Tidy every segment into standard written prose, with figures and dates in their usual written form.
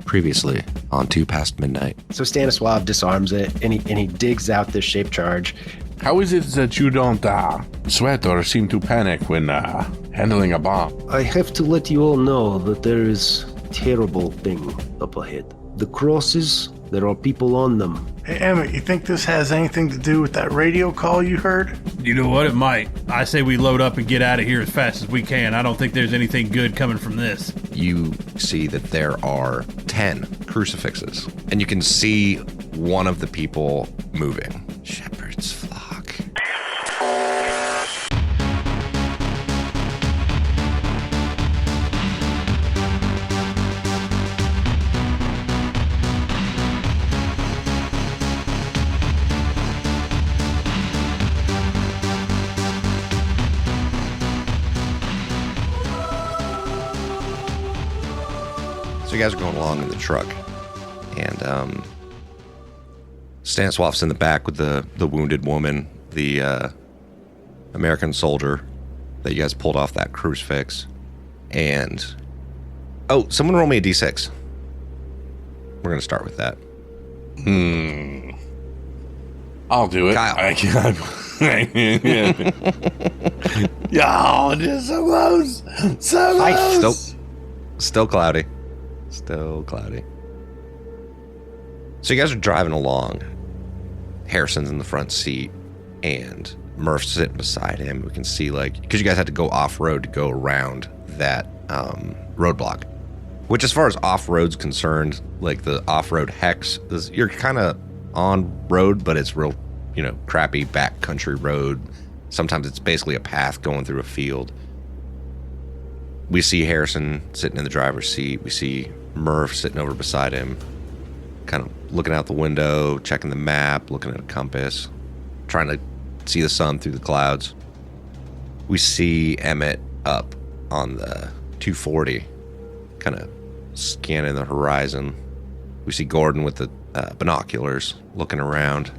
Previously on 2 Past Midnight. So Stanislav disarms it, and he digs out this shape charge. How is it that you don't sweat or seem to panic when handling a bomb? I have to let you all know that there is a terrible thing up ahead. The crosses, there are people on them. Hey, Emmett, you think this has anything to do with that radio call you heard? You know what? It might. I say we load up and get out of here as fast as we can. I don't think there's anything good coming from this. You see that there are 10 crucifixes, and you can see one of the people moving. Shepherd's flock. So you guys are going along in the truck, and Stanislav's in the back with the wounded woman, the American soldier that you guys pulled off that crucifix, and someone roll me a d6. We're gonna start with that. I'll do it. Kyle. Yo, just so close. So close. Still cloudy. Still cloudy. So you guys are driving along. Harrison's in the front seat, and Murph's sitting beside him. We can see, because you guys had to go off-road to go around that roadblock. Which, as far as off-road's concerned, the off-road hex, you're kind of on road, but it's real, crappy backcountry road. Sometimes it's basically a path going through a field. We see Harrison sitting in the driver's seat. We see Murph sitting over beside him, kind of looking out the window, checking the map, looking at a compass, trying to see the sun through the clouds. We see Emmett up on the 240, kind of scanning the horizon. We see Gordon with the binoculars looking around.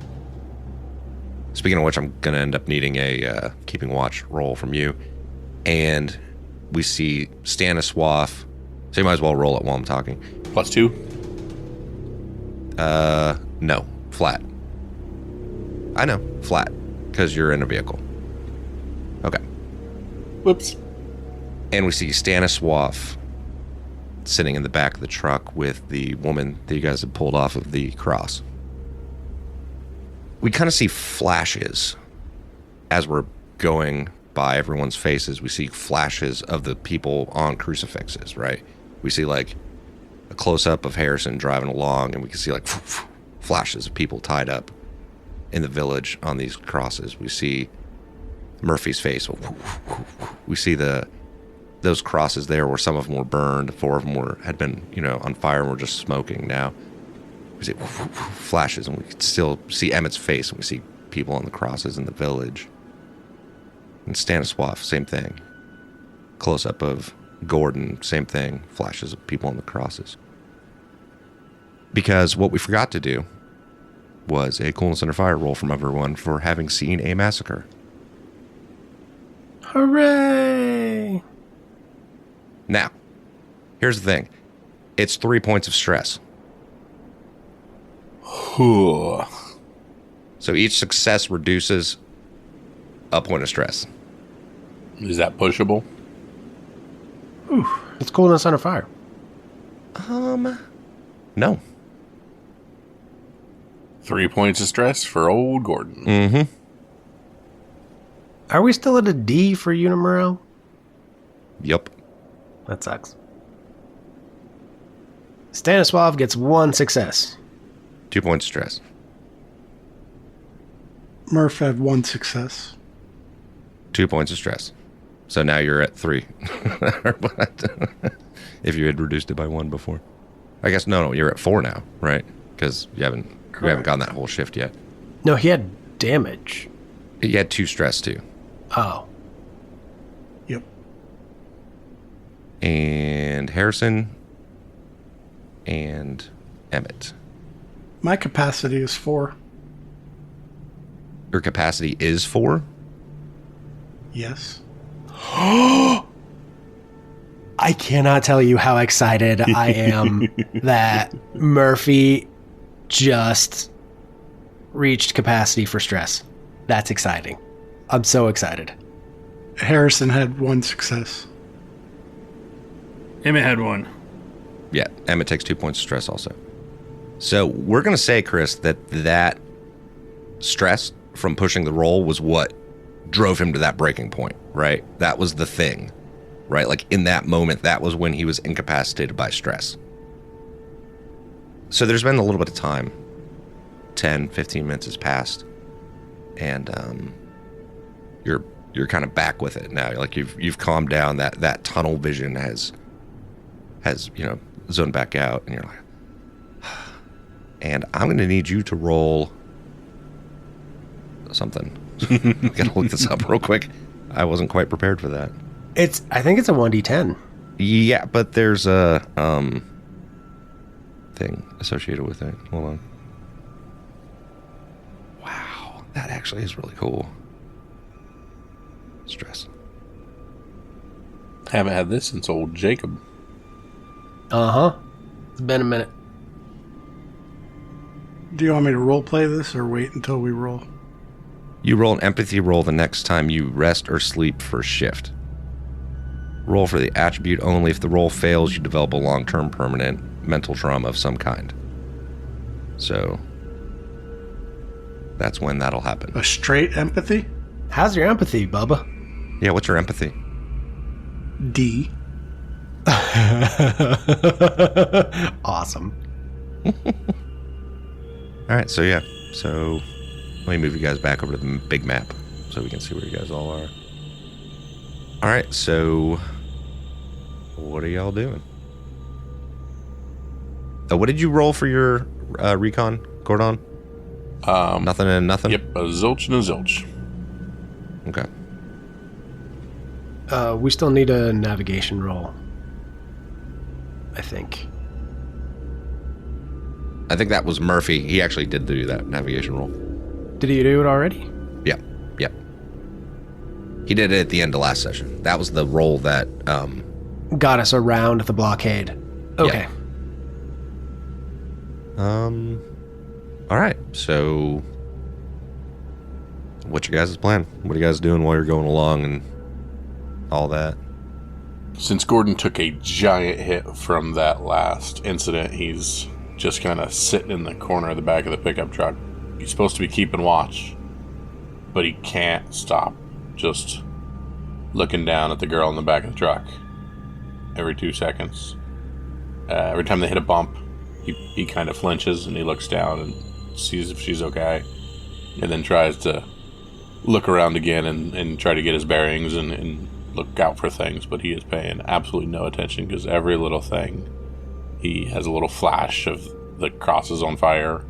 Speaking of which, I'm going to end up needing a keeping watch roll from you. And we see Stanislav, so you might as well roll it while I'm talking. +2? No, flat. I know, flat, because you're in a vehicle. Okay. Whoops. And we see Stanislav sitting in the back of the truck with the woman that you guys had pulled off of the cross. We kind of see flashes as we're going by everyone's faces. We see flashes of the people on crucifixes, right? We see a close-up of Harrison driving along, and we can see flashes of people tied up in the village on these crosses. We see Murphy's face. We see those crosses there where some of them were burned, 4 of them had been on fire and were just smoking now. We see flashes, and we can still see Emmett's face, and we see people on the crosses in the village. And Stanislav, same thing. Close-up of Gordon, same thing. Flashes of people on the crosses. Because what we forgot to do was a coolness under fire roll from everyone for having seen a massacre. Hooray! Now, here's the thing. It's 3 points of stress. So each success reduces a point of stress. Is that pushable? Ooh, it's coolness under fire. No. 3 points of stress for old Gordon. Mm-hmm. Are we still at a D for Unimorale? Yep. That sucks. Stanislav gets 1 success. 2 points of stress. Murph had 1 success. 2 points of stress. So now you're at 3. If you had reduced it by 1 before. I guess, no, you're at 4 now, right? Because we haven't gotten that whole shift yet. No, he had damage. He had 2 stress, too. Oh. Yep. And Harrison and Emmett. My capacity is 4. Your capacity is 4? Yes. I cannot tell you how excited I am that Murphy just reached capacity for stress. That's exciting. I'm so excited. Harrison had 1 success. Emmett had 1. Yeah, Emmett takes 2 points of stress also. So we're going to say, Chris, that stress from pushing the roll was what drove him to that breaking point, right? That was the thing, right? Like in that moment, that was when he was incapacitated by stress. So there's been a little bit of time. 10, 15 minutes has passed. And you're kind of back with it now. Like you've calmed down. That tunnel vision has zoned back out, and you're like, and I'm going to need you to roll something. Gotta look this up real quick. I wasn't quite prepared for that. I think it's a 1d10. Yeah, but there's a thing associated with it. Hold on. Wow, that actually is really cool. Stress. Haven't had this since old Jacob. Uh-huh. It's been a minute. Do you want me to role play this or wait until we roll? You roll an empathy roll the next time you rest or sleep for a shift. Roll for the attribute only. If the roll fails, you develop a long-term permanent mental trauma of some kind. So that's when that'll happen. A straight empathy? How's your empathy, Bubba? Yeah, what's your empathy? D. Awesome. All right, so yeah. So let me move you guys back over to the big map so we can see where you guys all are. All right, so what are y'all doing? What did you roll for your recon, Gordon? Nothing and nothing? Yep, a zilch and a zilch. Okay. We still need a navigation roll, I think. I think that was Murphy. He actually did do that navigation roll. Did you do it already? Yep. He did it at the end of last session. That was the roll that... Got us around the blockade. Okay. Yeah. All right, so... What's your guys' plan? What are you guys doing while you're going along and all that? Since Gordon took a giant hit from that last incident, he's just kind of sitting in the corner of the back of the pickup truck. He's supposed to be keeping watch, but he can't stop just looking down at the girl in the back of the truck every 2 seconds. Every time they hit a bump, he kind of flinches and he looks down and sees if she's okay, and then tries to look around again and try to get his bearings and look out for things, but he is paying absolutely no attention because every little thing, he has a little flash of the cross is on fire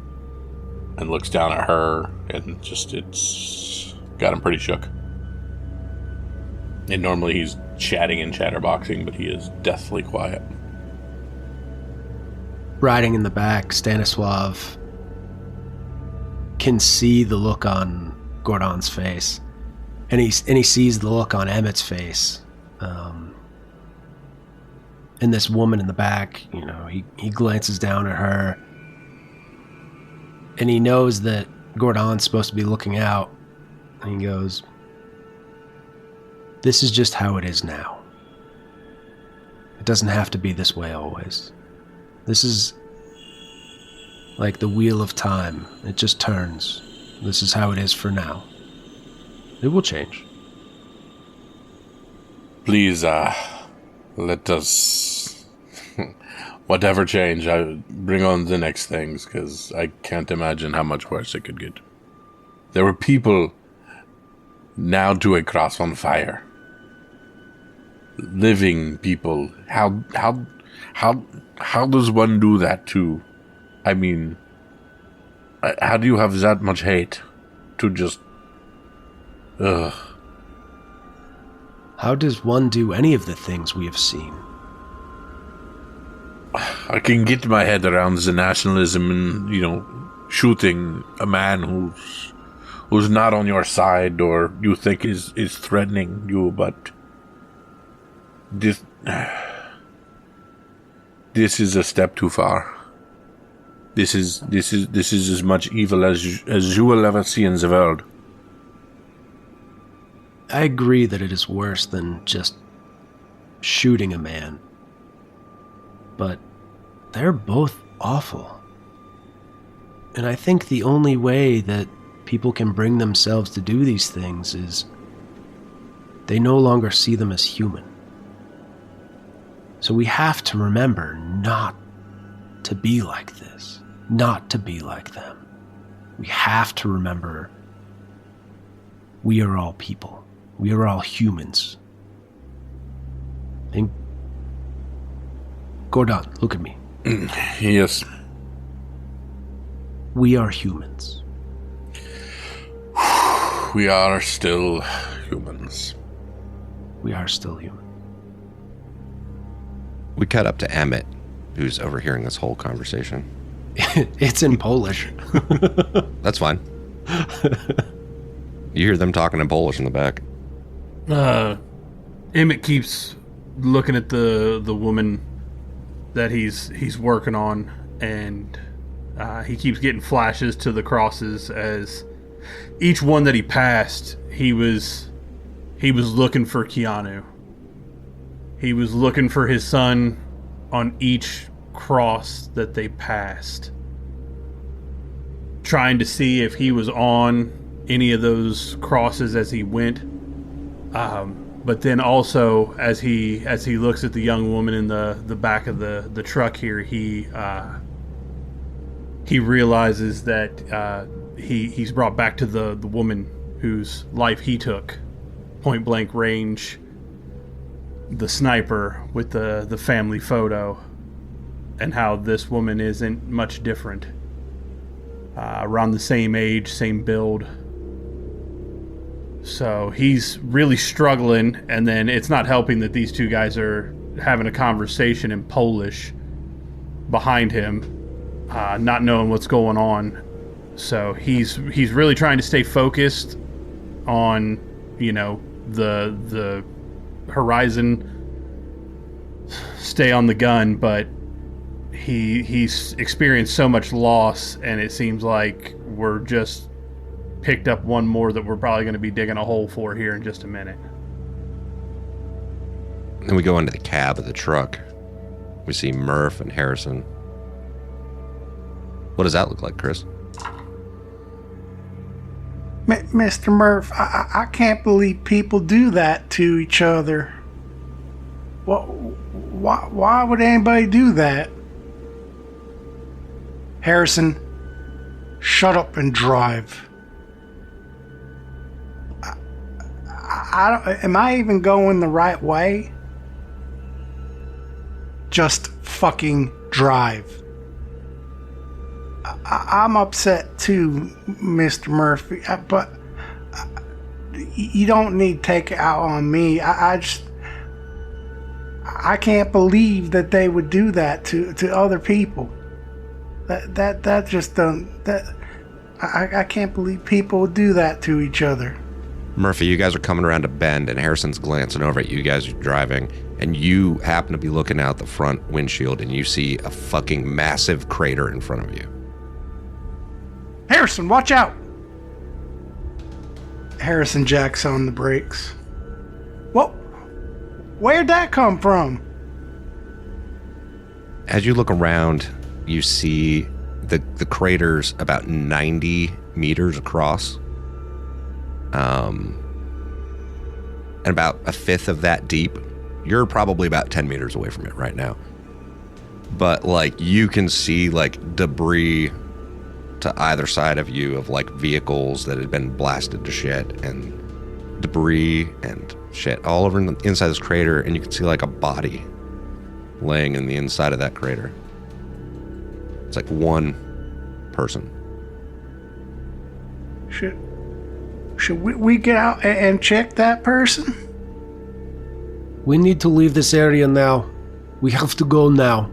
and looks down at her, and just it's got him pretty shook. And normally he's chatting and chatterboxing, but he is deathly quiet. Riding in the back, Stanislav can see the look on Gordon's face, and he sees the look on Emmett's face. And this woman in the back, he glances down at her, and he knows that Gordon's supposed to be looking out, and he goes, "This is just how it is now. It doesn't have to be this way always. This is like the wheel of time. It just turns. This is how it is for now. It will change." Please, let us... whatever change, bring on the next things, because I can't imagine how much worse it could get. There were people now to a cross on fire. Living people. How does one do that to... I mean, how do you have that much hate to just... Ugh. How does one do any of the things we have seen? I can get my head around the nationalism and, shooting a man who's not on your side or you think is threatening you, but this... this is a step too far. This is as much evil as you will ever see in the world. I agree that it is worse than just shooting a man. But they're both awful. And I think the only way that people can bring themselves to do these things is they no longer see them as human. So we have to remember not to be like this, not to be like them. We have to remember we are all people. We are all humans. And Gordon, look at me. Yes. We are humans. We are still humans. We are still human. We cut up to Emmett, who's overhearing this whole conversation. It's in Polish. That's fine. You hear them talking in Polish in the back. Emmett keeps looking at the woman that he's working on, and he keeps getting flashes to the crosses as each one that he passed, he was looking for Keanu. He was looking for his son on each cross that they passed, trying to see if he was on any of those crosses as he went. But then also as he looks at the young woman in the back of the truck here, he realizes that he's brought back to the woman whose life he took, point blank range, the sniper with the family photo, and how this woman isn't much different. Around the same age, same build. So he's really struggling, and then it's not helping that these two guys are having a conversation in Polish behind him, not knowing what's going on. So he's really trying to stay focused on, the horizon, stay on the gun, but he's experienced so much loss, and it seems like we're just picked up one more that we're probably going to be digging a hole for here in just a minute. Then we go into the cab of the truck. We see Murph and Harrison. What does that look like, Chris? Mr. Murph, I can't believe people do that to each other. Why would anybody do that? Harrison, shut up and drive. Am I even going the right way? Just fucking drive. I'm upset too, Mr. Murphy, but you don't need to take it out on me. I can't believe that they would do that to other people. That just don't. I can't believe people would do that to each other. Murphy, you guys are coming around a bend, and Harrison's glancing over at you guys driving, and you happen to be looking out the front windshield, and you see a fucking massive crater in front of you. Harrison, watch out! Harrison jacks on the brakes. What? Where'd that come from? As you look around, you see the crater's about 90 meters across. And about a fifth of that deep. You're probably about 10 meters away from it right now. But, you can see, debris to either side of you of, vehicles that had been blasted to shit, and debris and shit all over inside this crater, and you can see, a body laying in the inside of that crater. It's one person. Should we get out and check that person? We need to leave this area now. We have to go now.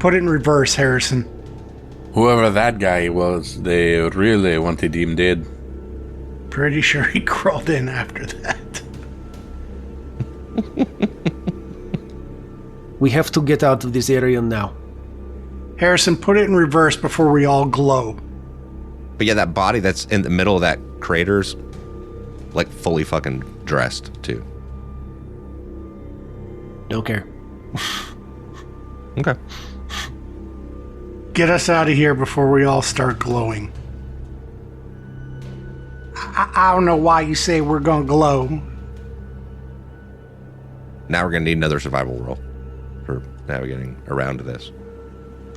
Put it in reverse, Harrison. Whoever that guy was, they really wanted him dead. Pretty sure he crawled in after that. We have to get out of this area now. Harrison, put it in reverse before we all glow. But yeah, that body that's in the middle of that crater's like fully fucking dressed too. Don't care. Okay. Get us out of here before we all start glowing. I don't know why you say we're gonna glow. Now we're gonna need another survival roll for navigating around to this.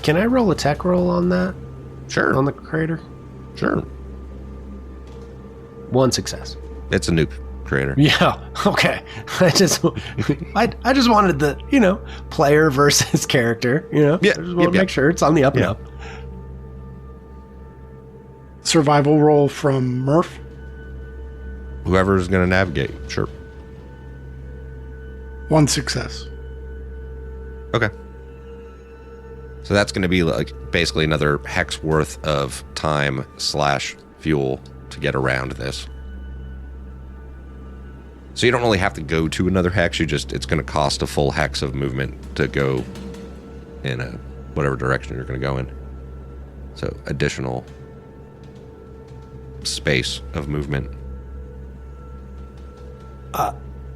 Can I roll a tech roll on that? Sure. On the crater? Sure. 1 success. It's a nuke crater. Yeah. Okay. I just wanted the player versus character. Yeah, I just want to make sure it's on the up and up. Survival roll from Murph. Whoever's gonna navigate. Sure. 1 success. Okay. So that's going to be like basically another hex worth of time / fuel to get around this. So you don't really have to go to another hex. It's going to cost a full hex of movement to go in whatever direction you're going to go in. So additional space of movement.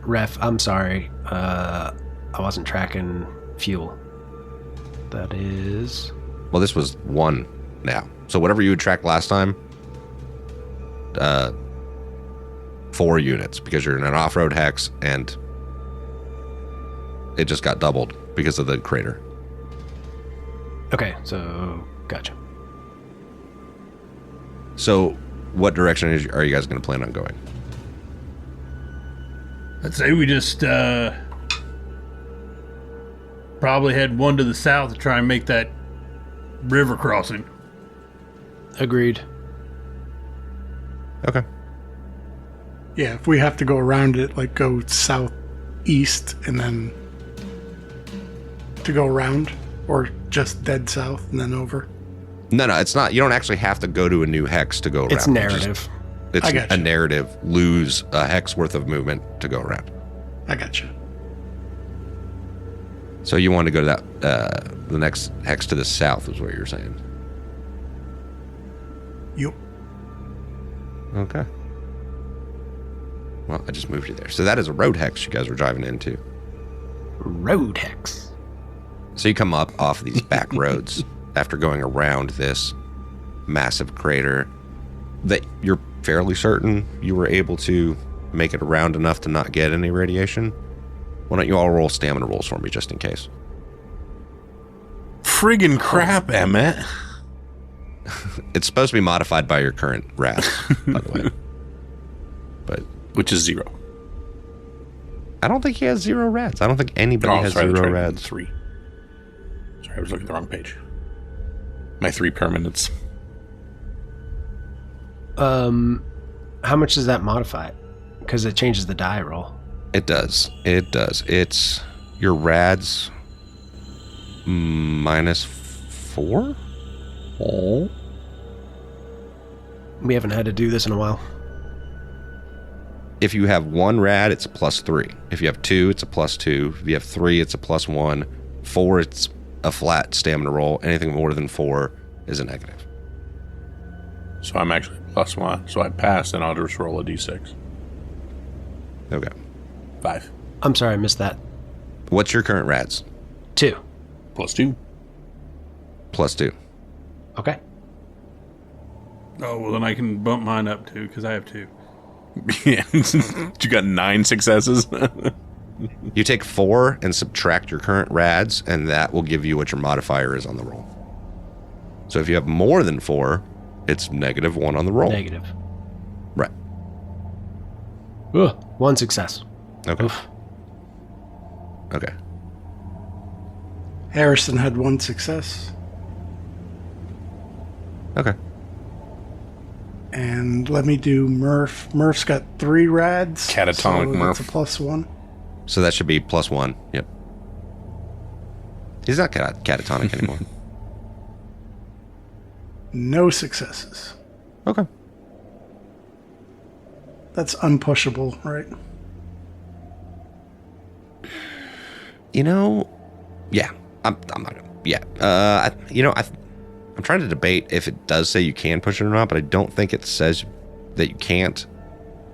Ref, I'm sorry. I wasn't tracking fuel. That is... Well, this was 1 now. So whatever you would track last time, 4 units because you're in an off-road hex and it just got doubled because of the crater. Okay, so gotcha. So what direction are you guys going to plan on going? I'd say we just probably head 1 to the south to try and make that river crossing. Agreed. Okay. Yeah, if we have to go around it, like go southeast and then to go around, or just dead south and then over. No, it's not. You don't actually have to go to a new hex to go around. It's narrative. It's I gotcha. a narrative. Lose a hex worth of movement to go around. I got you. So you want to go to that the next hex to the south is what you're saying. Yup. Okay. Well, I just moved you there. So that is a road hex you guys were driving into. Road hex. So you come up off these back roads after going around this massive crater that you're fairly certain you were able to make it around enough to not get any radiation. Why don't you all roll stamina rolls for me just in case? Friggin' crap, Emmett. It's supposed to be modified by your current RAD, by the way. But Which is 0. I don't think he has 0 rads. I don't think anybody has sorry, 0 that's right. rads. 3. Sorry, I was looking at the wrong page. My 3 permanents. How much does that modify? Because it changes the die roll. It does. It's your rads -4? Oh. We haven't had to do this in a while. If you have 1 rad, it's a +3. If you have 2, it's a +2. If you have 3, it's a +1. 4, it's a flat stamina roll. Anything more than 4 is a negative. So I'm actually +1. So I pass, and I'll just roll a d6. Okay. 5. I'm sorry, I missed that. What's your current rads? 2. +2. +2. Okay. Oh, well, then I can bump mine up too, because I have 2. Yeah. You got 9 successes? You take 4 and subtract your current rads, and that will give you what your modifier is on the roll. So if you have more than 4, it's -1 on the roll. Negative. Right. Ugh, 1 success. Okay. Oof. Okay. Harrison had 1 success. Okay. And let me do Murph. Murph's got 3 rads. Catatonic so Murph. That's a +1. So that should be +1. Yep. He's not catatonic anymore. No successes. Okay. That's unpushable, right? You know, Yeah, I'm not gonna. Yeah, I'm trying to debate if it does say you can push it or not, but I don't think it says that you can't.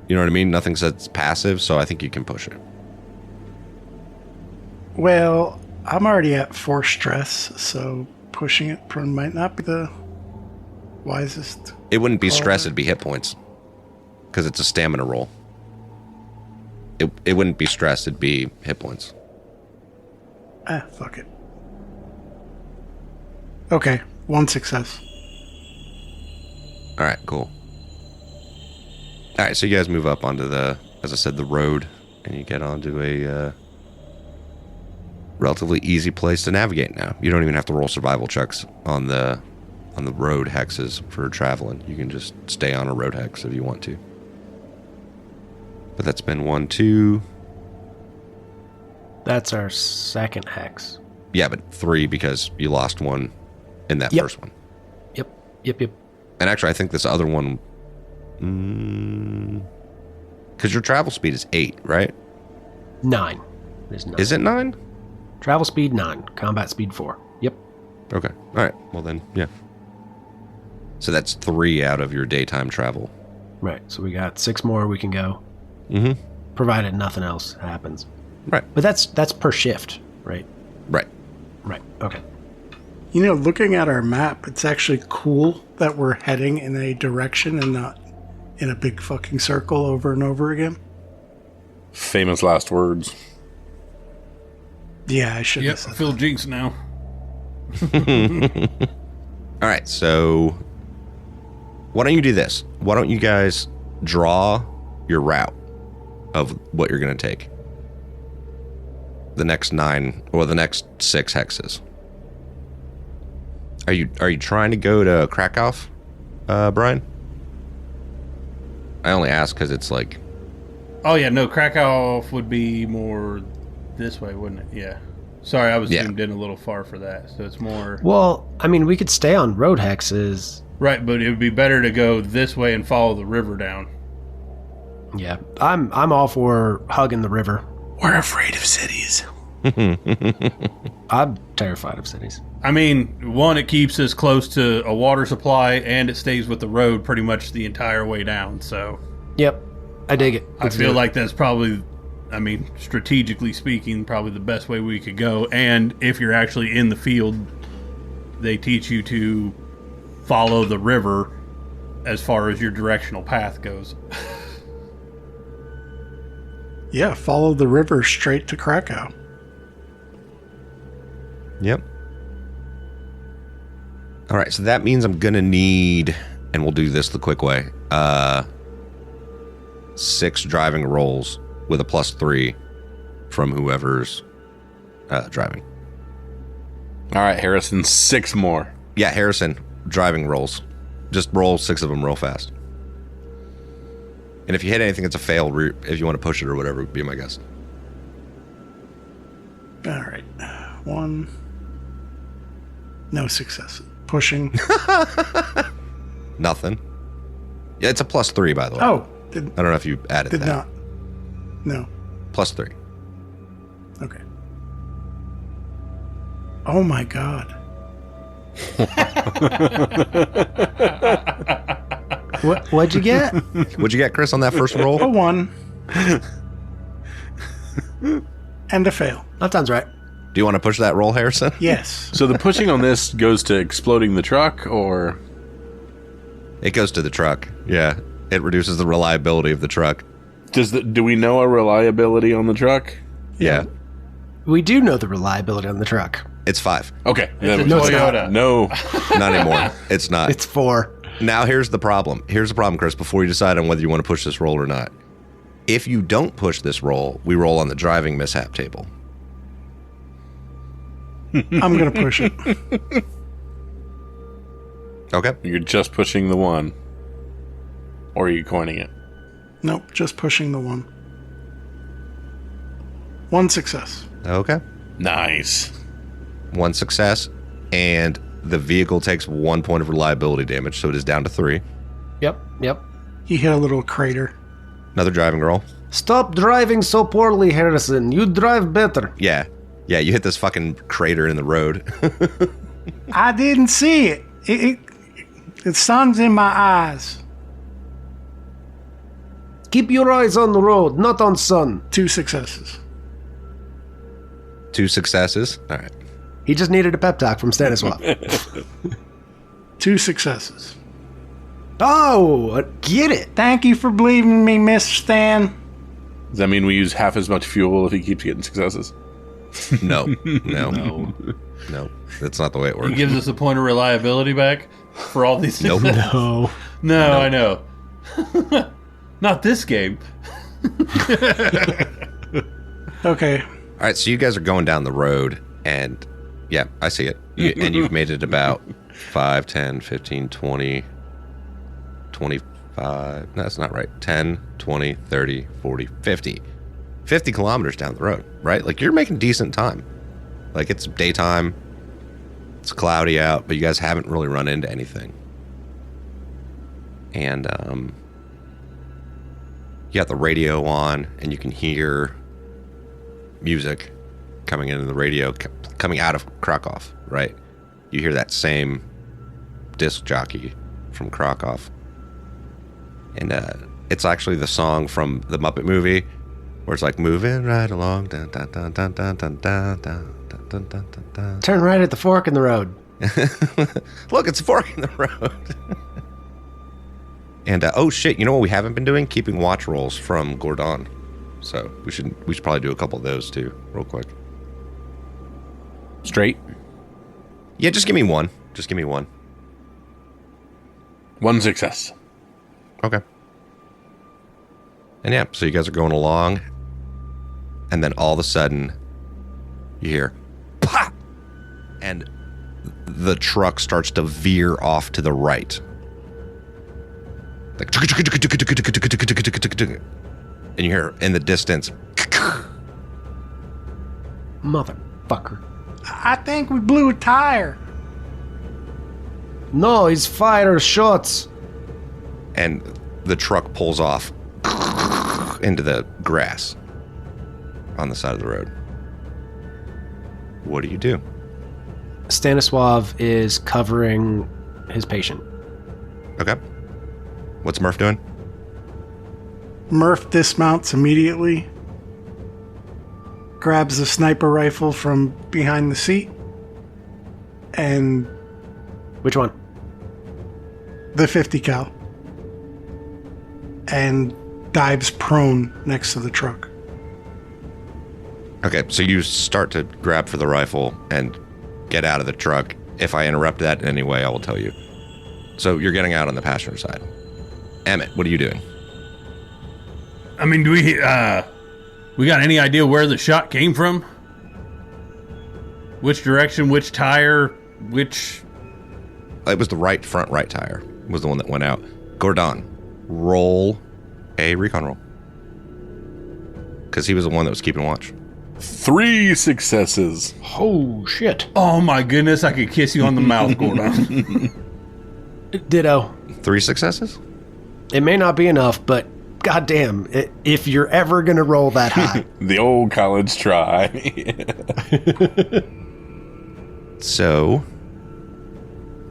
You know what I mean? Nothing says it's passive, so I think you can push it. Well, I'm already at 4 stress, so pushing it might not be the wisest. It wouldn't be stress; it'd be hit points, because it's a stamina roll. It wouldn't be stress; it'd be hit points. Fuck it. Okay, 1 success. All right, cool. All right, so you guys move up onto the, as I said, the road, and you get onto a relatively easy place to navigate now. You don't even have to roll survival checks on the road hexes for traveling. You can just stay on a road hex if you want to. But that's been 1, 2. That's our second hex. Yeah, but 3 because you lost one in that first one. Yep. And actually, I think this other one, because your travel speed is 8, right? 9. There's 9. Is it 9? Travel speed 9. Combat speed 4. Yep. Okay. All right. Well then, yeah. So that's 3 out of your daytime travel. Right. So we got 6 more we can go. Mm-hmm. Provided nothing else happens. Right. But that's per shift, right? Right. Right. Okay. You know, looking at our map, it's actually cool that we're heading in a direction and not in a big fucking circle over and over again. Famous last words. Yeah, I should Yep, have said Phil Jinx now. All right. So why don't you do this? Why don't you guys draw your route of what you're going to take? The next 9 or the next 6 hexes. Are you trying to go to Kraków, Brian? I only ask because it's like. Oh yeah, no, Kraków would be more this way, wouldn't it? Yeah. Sorry, I was zoomed in a little far for that, so it's more. Well, I mean, we could stay on road hexes. Right, but it would be better to go this way and follow the river down. Yeah, I'm all for hugging the river. We're afraid of cities. I'm terrified of cities. I mean, one, it keeps us close to a water supply, and it stays with the road pretty much the entire way down, so. Yep, I dig it. I feel like that's probably, I mean, strategically speaking, probably the best way we could go. And if you're actually in the field, they teach you to follow the river as far as your directional path goes. Yeah, follow the river straight to Krakow. Yep. All right, so that means I'm gonna need, and we'll do this the quick way, 6 driving rolls with a +3 from whoever's driving. All right, Harrison, 6 more. Yeah, Harrison, driving rolls. Just roll 6 of them real fast. And if you hit anything, it's a fail. If you want to push it or whatever, would be my guess. All right. 1. No success. Pushing. Nothing. Yeah, it's a +3, by the way. Oh. I don't know if you added Did that. not. No. +3. Okay. Oh my god. What'd you get? What'd you get, Chris, on that first roll? A 1. And a fail. That sounds right. Do you want to push that roll, Harrison? Yes. So the pushing on this goes to exploding the truck, or? It goes to the truck. Yeah. It reduces the reliability of the truck. Do we know a reliability on the truck? Yeah. We do know the reliability on the truck. It's 5. Okay. It's a No, it's Toyota. No. Not anymore. It's not. It's 4. Now here's the problem. Here's the problem, Chris, before you decide on whether you want to push this roll or not. If you don't push this roll, we roll on the driving mishap table. I'm going to push it. Okay. You're just pushing the 1. Or are you coining it? Nope, just pushing the 1. 1 success. Okay. Nice. 1 success, and the vehicle takes 1 point of reliability damage, so it is down to 3. Yep. He hit a little crater. Another driving roll. Stop driving so poorly, Harrison. You drive better. Yeah. Yeah, you hit this fucking crater in the road. I didn't see it. The sun's in my eyes. Keep your eyes on the road, not on sun. 2 successes. 2 successes. All right. He just needed a pep talk from Stanislav. 2 successes. Oh, get it. Thank you for believing in me, Mr. Stan. Does that mean we use half as much fuel if he keeps getting successes? No. That's not the way it works. He gives us a point of reliability back for all these Nope. successes. No, I know. Not this game. Okay. All right, so you guys are going down the road, and yeah, I see it. And you've made it about 5, 10, 15, 20, 25. No, that's not right. 10, 20, 30, 40, 50. 50 kilometers down the road, right? Like, you're making decent time. Like, it's daytime. It's cloudy out, but you guys haven't really run into anything. And, you got the radio on, and you can hear music coming into the radio, coming out of Kraków, right? You hear that same disc jockey from Kraków. And it's actually the song from the Muppet movie, where it's like, moving right along, dun, dun, dun, dun, dun, dun, dun, dun, dun, dun, dun, dun. Turn right at the fork in the road. Look, it's a fork in the road. And oh shit, you know what we haven't been doing? Keeping watch rolls from Gordon. So we should probably do a couple of those too, real quick. Straight? Yeah, just give me one. Just give me one. 1 success. Okay. And yeah, so you guys are going along, and then all of a sudden, you hear pop, and the truck starts to veer off to the right. Like, and you hear in the distance, Motherfucker. I think we blew a tire. No, he's fire shots. and the truck pulls off into the grass on the side of the road. What do you do? Stanislav is covering his patient. Okay. What's Murph doing? Murph dismounts immediately, grabs the sniper rifle from behind the seat, and Which one? the 50 cal, and dives prone next to the truck. Okay, so you start to grab for the rifle and get out of the truck. If I interrupt that in any way, I will tell you. So you're getting out on the passenger side. Emmett, what are you doing? I mean, do we got any idea where the shot came from? Which direction, which tire, which... It was the front right tire was the one that went out. Gordon, roll a recon roll. Because he was the one that was keeping watch. 3 successes. Oh, shit. Oh my goodness, I could kiss you on the mouth, Gordon. Ditto. 3 successes? It may not be enough, but goddamn, if you're ever going to roll that high. The old college try. So,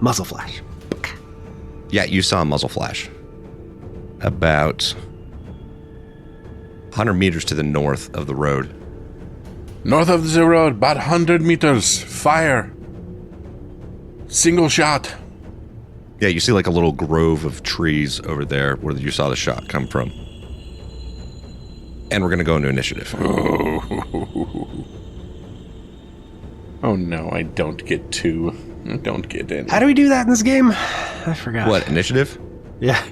Muzzle flash. yeah, you saw a muzzle flash. About 100 meters to the north of the road. North of the road, about 100 meters. Fire. Single shot. Yeah, you see like a little grove of trees over there where you saw the shot come from. And we're going to go into initiative. Oh no, I don't get 2. I don't get any. How do we do that in this game? I forgot. What, initiative? Yeah.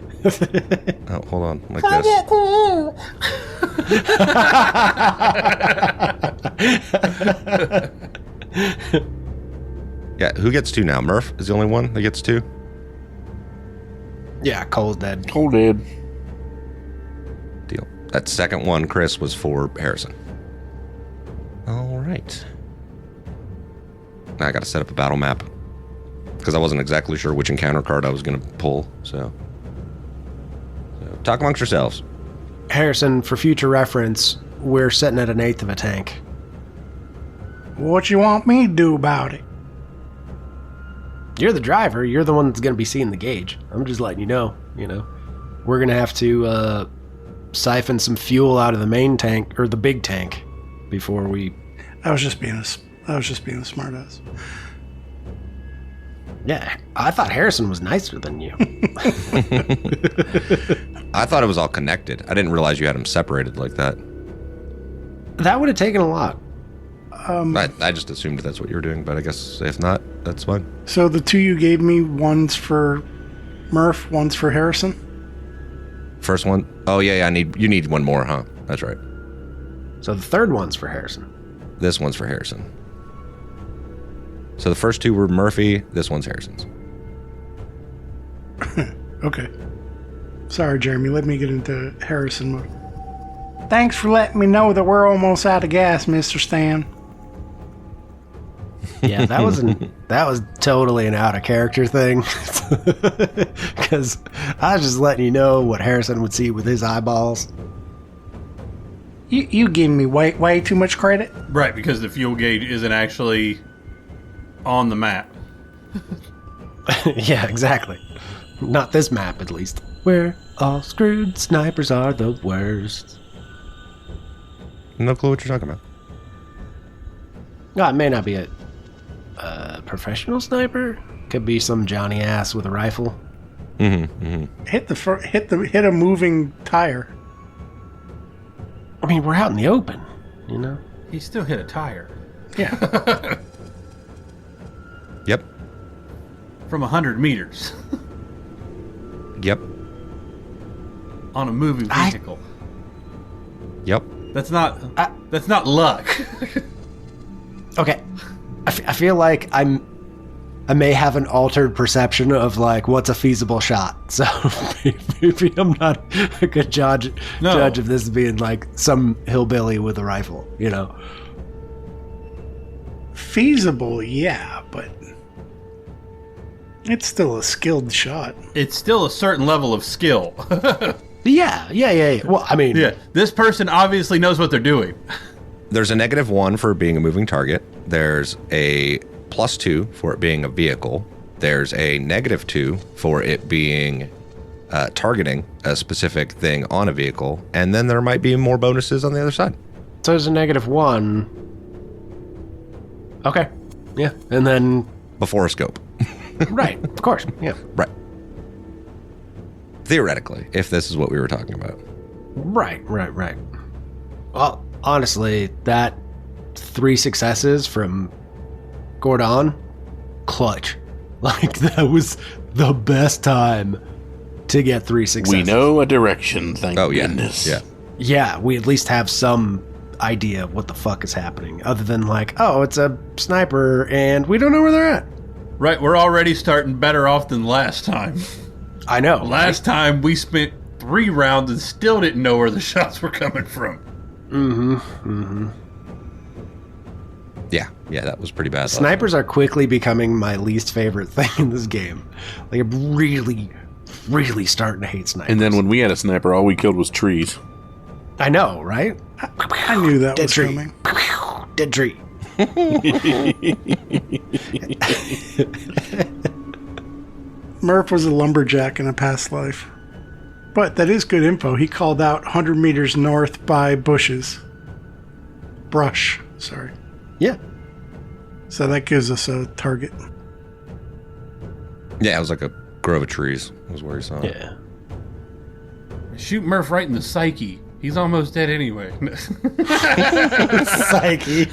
Oh, hold on. Like this. Yeah, who gets 2 now? Murph is the only one that gets 2? Yeah, Cole's dead. Hold it. Deal. That second one, Chris, was for Harrison. All right. Now I got to set up a battle map because I wasn't exactly sure which encounter card I was going to pull. So talk amongst yourselves. Harrison, for future reference, we're sitting at 1/8 of a tank. What you want me to do about it? You're the driver. You're the one that's going to be seeing the gauge. I'm just letting you know, We're going to have to siphon some fuel out of the main tank, or the big tank, before we... I was just being a smartass. Yeah, I thought Harrison was nicer than you. I thought it was all connected. I didn't realize you had them separated like that. That would have taken a lot. I just assumed that's what you were doing, but I guess if not, that's fine. So the two you gave me, one's for Murph, one's for Harrison? First one? Oh, yeah, you need one more, huh? That's right. So the third one's for Harrison. This one's for Harrison. So the first two were Murphy, this one's Harrison's. Okay. Sorry, Jeremy, let me get into Harrison mode. Thanks for letting me know that we're almost out of gas, Mr. Stan. Yeah, that was totally an out of character thing. Because I was just letting you know what Harrison would see with his eyeballs. You giving me way too much credit? Right, because the fuel gauge isn't actually on the map. Yeah, exactly. Not this map, at least. We're all screwed. Snipers are the worst. No clue what you're talking about. No, it may not be a professional sniper. Could be some Johnny ass with a rifle. Hit a moving tire. I mean, we're out in the open, He still hit a tire. Yeah. Yep. From 100 meters. Yep. On a moving vehicle. Yep. That's not luck. Okay. I feel like I may have an altered perception of like what's a feasible shot. So maybe I'm not a good judge of this being like some hillbilly with a rifle, Feasible, yeah, but it's still a skilled shot. It's still a certain level of skill. Yeah. Well, I mean... Yeah, this person obviously knows what they're doing. There's a -1 for being a moving target. There's a +2 for it being a vehicle. There's a -2 for it being targeting a specific thing on a vehicle. And then there might be more bonuses on the other side. So there's a -1. Okay. Yeah. And then... Before a scope. Right. Of course. Yeah. Right. Theoretically, if this is what we were talking about. Right. Well, honestly, that 3 successes from Gordon, clutch. Like, that was the best time to get 3 successes. We know a direction, thank yeah. goodness. Yeah. Yeah, we at least have some idea of what the fuck is happening, other than like, oh, it's a sniper, and we don't know where they're at. Right, we're already starting better off than last time. I know. Last time we spent 3 rounds and still didn't know where the shots were coming from. Yeah, that was pretty bad. Snipers are quickly becoming my least favorite thing in this game. Like, I'm really, really starting to hate snipers. And then when we had a sniper, all we killed was trees. I know, right? I knew that Dead was tree. coming. Dead tree. Murph was a lumberjack in a past life. But that is good info. He called out 100 meters north by bushes. Brush, sorry. Yeah. So that gives us a target. Yeah, it was like a grove of trees was where he saw it. Yeah. Shoot Murph right in the psyche. He's almost dead anyway. Psyche.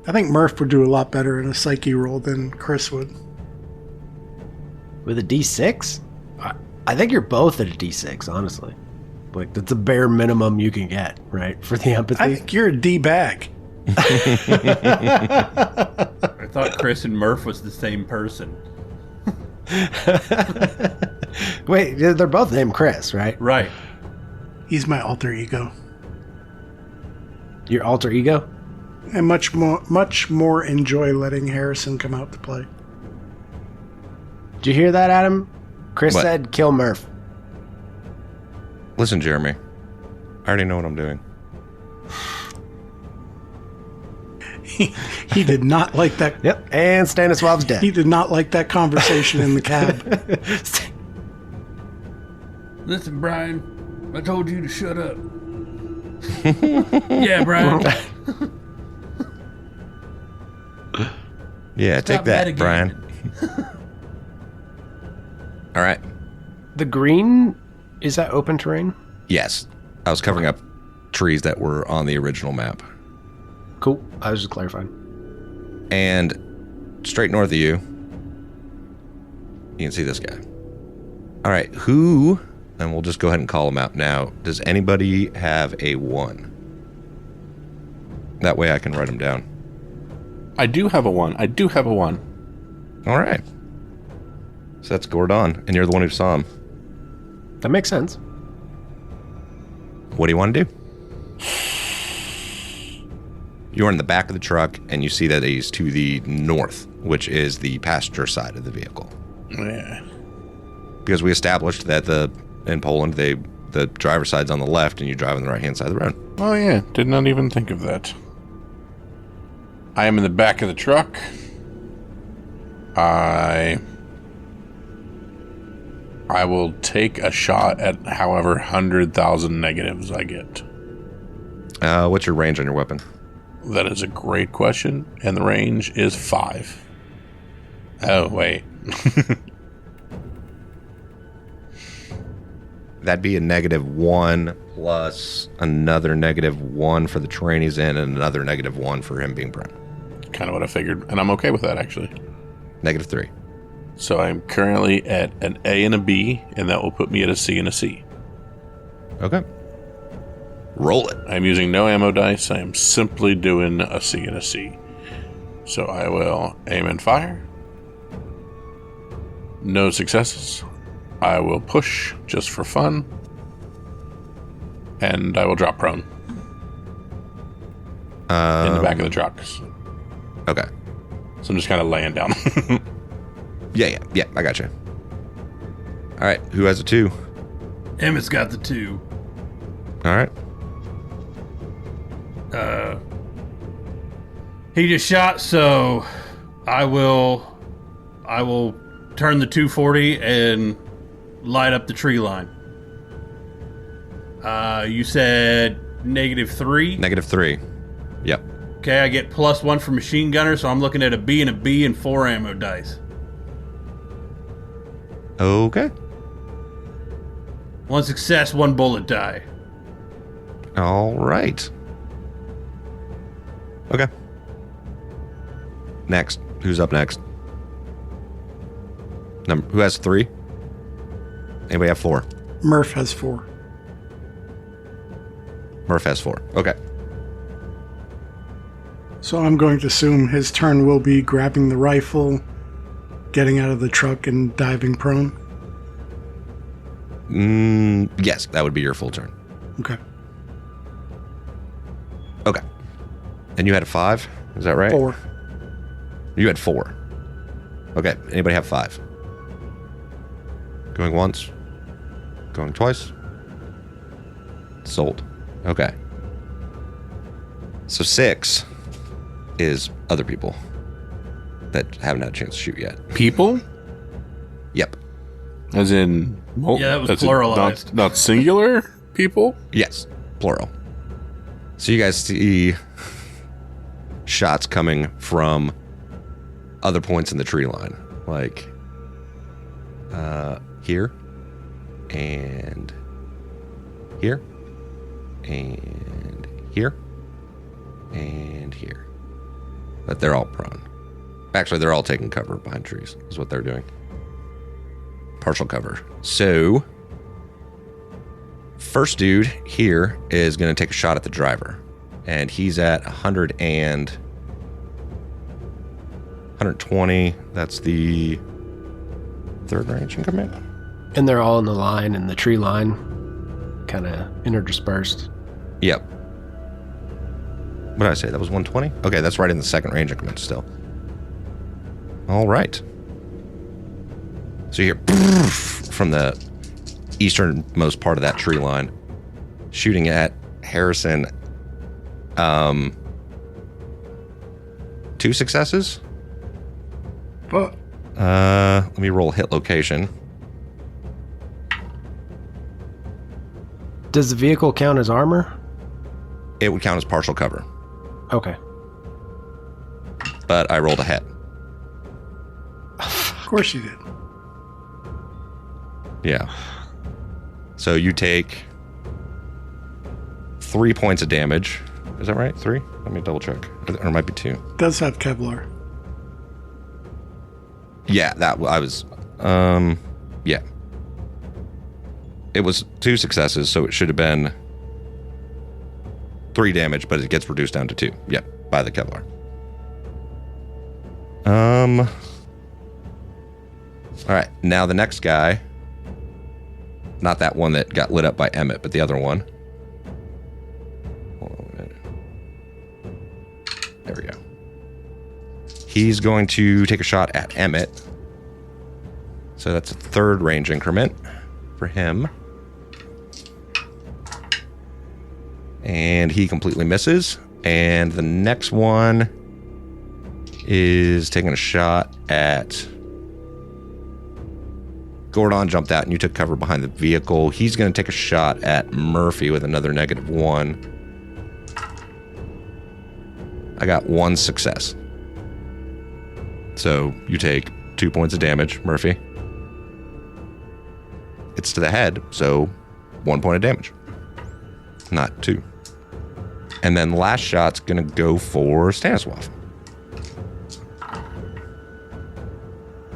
I think Murph would do a lot better in a psyche roll than Chris would. With a D6? I think you're both at a D6, honestly. Like, that's a bare minimum you can get, right? For the empathy. I think you're a D-bag. I thought Chris and Murph was the same person. Wait, they're both named Chris, right? Right. He's my alter ego. Your alter ego? I much more enjoy letting Harrison come out to play. Did you hear that, Adam? Chris What? said kill Murph. Listen, Jeremy, I already know what I'm doing. He did not like that. Yep, and Stanislav's dead. He did not like that conversation in the cab. Listen, Brian, I told you to shut up. Yeah, Brian. Yeah, Stop take that, again. Brian. All right. The green, is that open terrain? Yes. I was covering up trees that were on the original map. Cool. I was just clarifying. And straight north of you, you can see this guy. All right, who, and we'll just go ahead and call him out now. Does anybody have a 1? That way I can write him down. I do have a 1. All right. So that's Gordon, and you're the one who saw him. That makes sense. What do you want to do? You're in the back of the truck, and you see that he's to the north, which is the passenger side of the vehicle. Yeah. Because we established that in Poland, the driver's side's on the left, and you drive on the right-hand side of the road. Oh, yeah. Did not even think of that. I am in the back of the truck. I will take a shot at however 100,000 negatives I get. What's your range on your weapon? That is a great question, and the range is 5. Oh, wait. That'd be a -1 plus another -1 for the terrain he's in, and another -1 for him being prone. Kind of what I figured, and I'm okay with that, actually. -3. So I'm currently at an A and a B, and that will put me at a C and a C. Okay. Roll it. I'm using no ammo dice. I am simply doing a C and a C. So I will aim and fire. No successes. I will push just for fun. And I will drop prone. In the back of the truck. Okay. So I'm just kind of laying down. Yeah, I got you. All right, who has a 2? Emmett's got the 2. All right. He just shot, so I will turn the 240 and light up the tree line. You said -3? -3. Yep. Okay, I get +1 for machine gunner, so I'm looking at a B and a B and 4 ammo dice. Okay. 1 success, 1 bullet die. All right. Okay. Next. Who's up next? Who has 3? Anybody have 4? Murph has 4. Murph has 4. Okay. So I'm going to assume his turn will be grabbing the rifle, getting out of the truck, and diving prone. Yes, that would be your full turn. Okay. Okay. And you had a 5? Is that right? 4. You had 4. Okay. Anybody have 5? Going once? Going twice? Sold. Okay. So 6 is other people that haven't had a chance to shoot yet. People? Yep. As in... Yeah, that was as in pluralized. not singular people? Yes. Plural. So you guys see shots coming from other points in the tree line. Like here. And here. And here. And here. But they're all prone. Actually, they're all taking cover behind trees, is what they're doing. Partial cover. So, first dude here is going to take a shot at the driver. And he's at 120. That's the third range increment. And they're all in the line, and the tree line kind of interdispersed. Yep. What did I say? That was 120? Okay, that's right in the second range increment still. All right. So you hear from the easternmost part of that tree line, shooting at Harrison 2 successes. But Let me roll hit location. Does the vehicle count as armor? It would count as partial cover, Okay. but I rolled a hit. of course you did. Yeah. So you take 3 points of damage. Is that right? 3? Let me double check. Or it might be 2. Does have Kevlar. Yeah, I was. Yeah. It was 2 successes, so it should have been 3 damage, but it gets reduced down to 2. Yep, by the Kevlar. All right, now the next guy. Not that one that got lit up by Emmett, but the other one. Hold on a minute. There we go. He's going to take a shot at Emmett. So that's a 3rd range increment for him. And he completely misses. And the next one is taking a shot at Gordon. Jumped out and you took cover behind the vehicle. He's going to take a shot at Murphy with another -1. I got 1 success. So you take 2 points of damage, Murphy. It's to the head, so 1 point of damage. Not 2. And then last shot's going to go for Stanislav.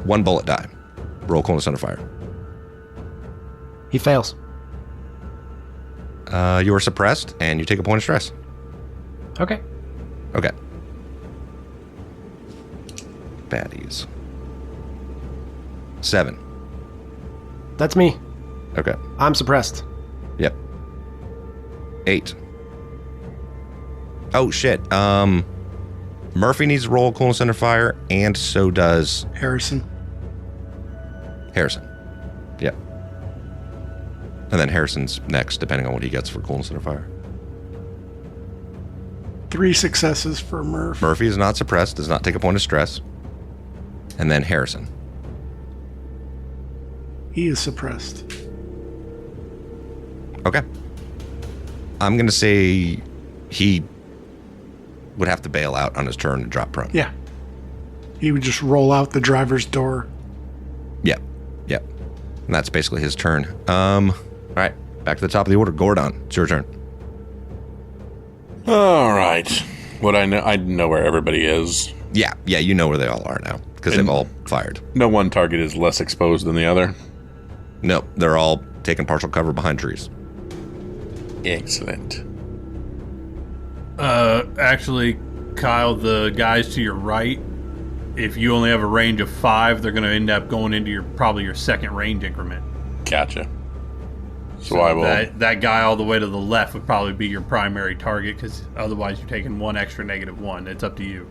1 bullet die. Roll coolness under fire. He fails. You are suppressed, and you take a point of stress. Okay. Okay. Baddies. 7. That's me. Okay. I'm suppressed. Yep. 8. Oh, shit. Murphy needs to roll coolness under fire, and so does Harrison. Harrison. Yep. And then Harrison's next, depending on what he gets for coolness under fire. 3 successes for Murph. Murphy is not suppressed, does not take a point of stress. And then Harrison. He is suppressed. Okay. I'm going to say he would have to bail out on his turn and drop prone. Yeah. He would just roll out the driver's door. Yep. Yep. And that's basically his turn. All right. Back to the top of the order. Gordon, it's your turn. All right. What I know where everybody is. Yeah. Yeah, you know where they all are now because they've all fired. No one target is less exposed than the other. Nope. They're all taking partial cover behind trees. Excellent. Actually, Kyle, the guys to your right, if you only have a range of 5, they're going to end up going into probably your 2nd range increment. Gotcha. So I will. That guy all the way to the left would probably be your primary target, because otherwise you're taking 1 extra -1. It's up to you.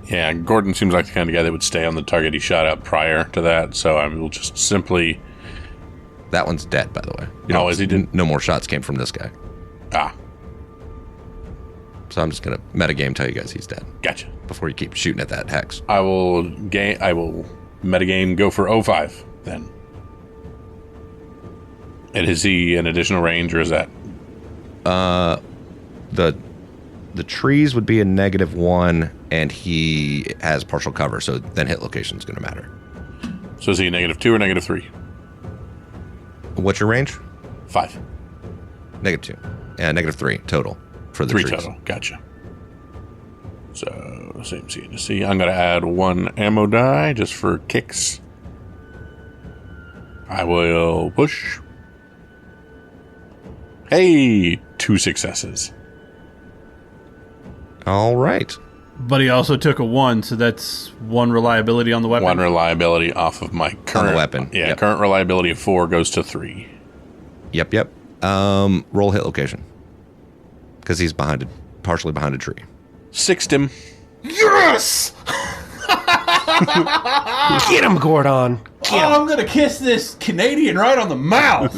Yeah, Gordon seems like the kind of guy that would stay on the target he shot at prior to that, so I will just simply... That one's dead, by the way. Is he dead? No more shots came from this guy. Ah, So I'm just going to metagame tell you guys he's dead gotcha. before you keep shooting at that hex. I will metagame go for 05 then. And is he an additional range, or is that... The trees would be a -1, and he has partial cover, so then hit location is going to matter. So is he a -2 or -3? What's your range? 5. -2. Yeah, -3 total for the 3 trees. total. Gotcha. So, same C to C. I'm going to add 1 ammo die just for kicks. I will push. Hey, 2 successes. All right. But he also took a 1, so that's 1 reliability on the weapon. 1 reliability off of my current... On the weapon. Yeah, Yep. current reliability of 4 goes to 3. Yep. Roll hit location. Because he's partially behind a tree. 6'd him. Yes! Get him, Gordon. Oh, I'm gonna kiss this Canadian right on the mouth.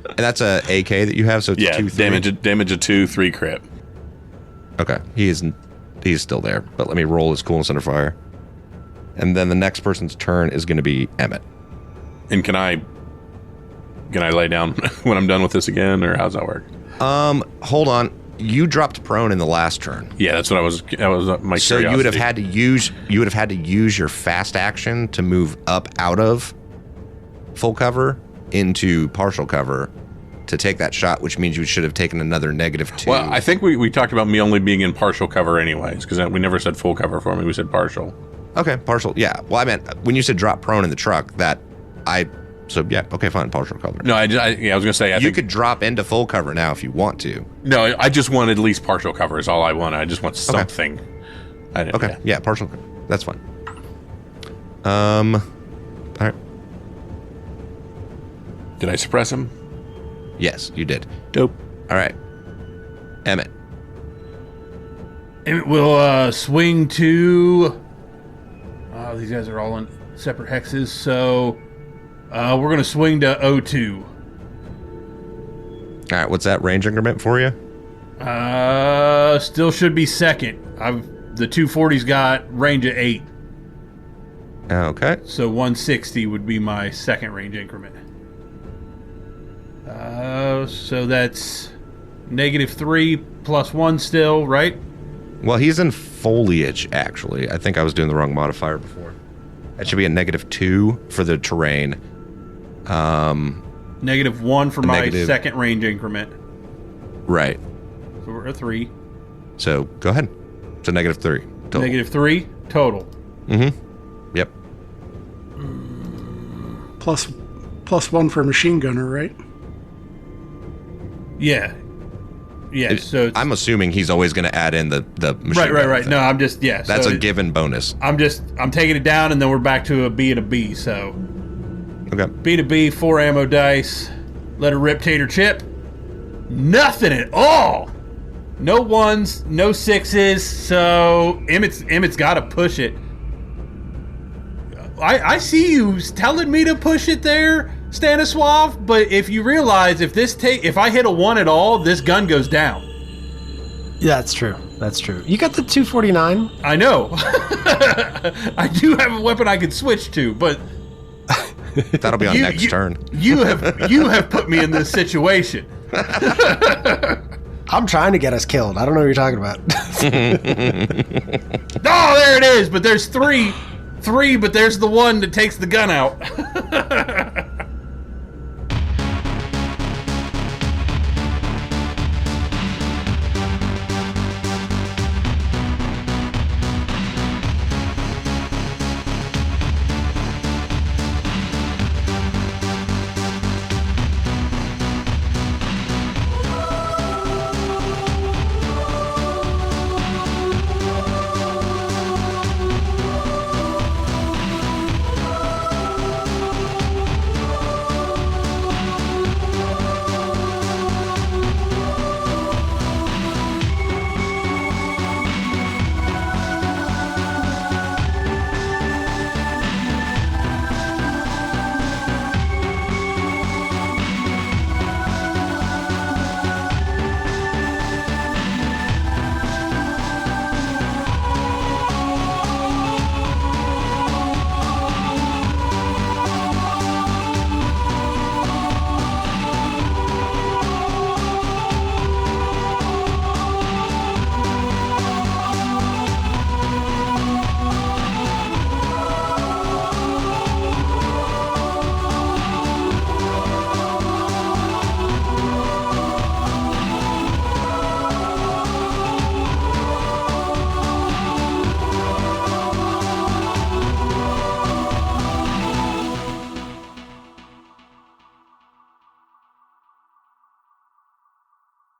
And that's a AK that you have, so it's Yeah, 2, 3. damage of 2, 3 crit. Okay, he's still there, but let me roll his coolness under fire. And then the next person's turn is going to be Emmett. And can I lay down when I'm done with this again, or how's that work? Hold on. You dropped prone in the last turn. Yeah, that's what I was my So curiosity. you would have had to use your fast action to move up out of full cover into partial cover to take that shot, which means you should have taken another -2. Well, I think we talked about me only being in partial cover anyways, because we never said full cover for me. We said partial. Okay, partial. Yeah. Well, I meant when you said drop prone in the truck, so yeah, okay, fine, partial cover. No, I was gonna say You could drop into full cover now if you want to. No, I just want at least partial cover is all I want. I just want something. Okay, yeah, partial cover. That's fine. All right. Did I suppress him? Yes, you did. Dope. All right. Emmett. Emmett will swing to... these guys are all in separate hexes, so we're going to swing to O2. All right, what's that range increment for you? Still should be second. The 240's got range of 8. Okay. So 160 would be my second range increment. So that's -3 + 1 still, right? Well, he's in foliage, actually. I think I was doing the wrong modifier before. That should be a -2 for the terrain. -1 for my second range increment. Right. So we're at 3. So go ahead. It's a -3 total. -3 total. Mm-hmm. Yep. +1 for machine gunner, right? Yeah. Yeah, so I'm assuming he's always going to add in the machine gun right. thing. No, I'm just That's a given bonus. I'm taking it down, and then we're back to a B and a B. So Okay. B to B, 4 ammo dice. Let a rip, tater chip. Nothing at all. No 1s, no 6s. So Emmett's got to push it. I see you telling me to push it there, Stanislav. But if you realize if I hit a 1 at all, this gun goes down. Yeah, that's true. That's true. You got the 249. I know. I do have a weapon I could switch to, but That'll be on next turn. You have put me in this situation. I'm trying to get us killed. I don't know what you're talking about. Oh, there it is. But there's three, but there's the one that takes the gun out.